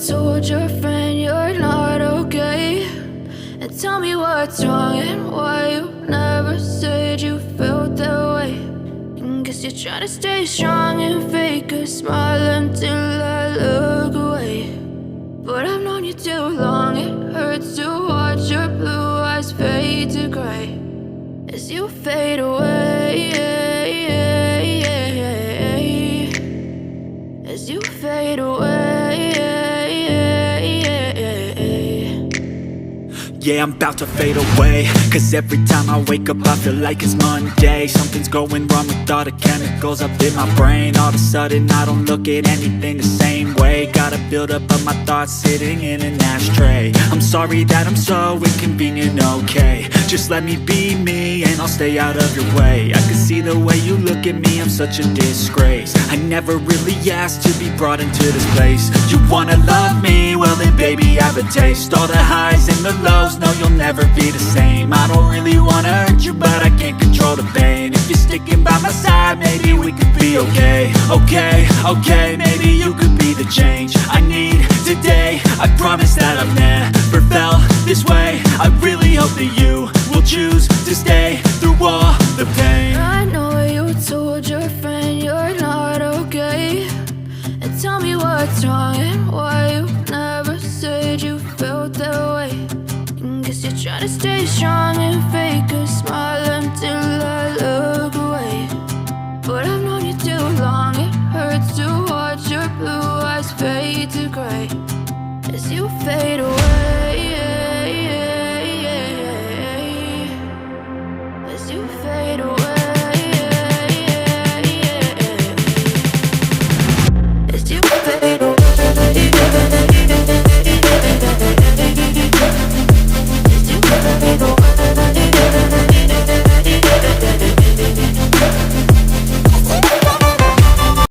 told your friend you're not okay, and tell me what's wrong and why you never said you felt that way. And guess you're trying to stay strong and fake a smile until I look away. But I've known you too long, it hurts to watch your blue eyes fade to gray as you fade away, as you fade away. Yeah, I'm about to fade away, cause every time I wake up I feel like it's Monday. Something's going wrong with all the chemicals up in my brain. All of a sudden I don't look at anything the same way. Gotta build up of my thoughts sitting in an ashtray. I'm sorry that I'm so inconvenient, okay. Just let me be me and I'll stay out of your way. I can see the way you look at me, I'm such a disgrace. I never really asked to be brought into this place. You wanna love me? Well then baby I have a taste. All the highs and the lows, no you'll never be the same. I don't really wanna hurt you but I can't control the pain. If you're sticking by my side maybe we could be okay. Okay, maybe you could be the change I need today. I promise that I've never felt this way. I really hope that you will choose to stay through all the pain. I know you told your friend you're not okay, and tell me what's wrong and why you never said you felt that way. And guess you're trying to stay strong and fake a smile until I look away. But I've known you too long, it hurts to watch your blue eyes fade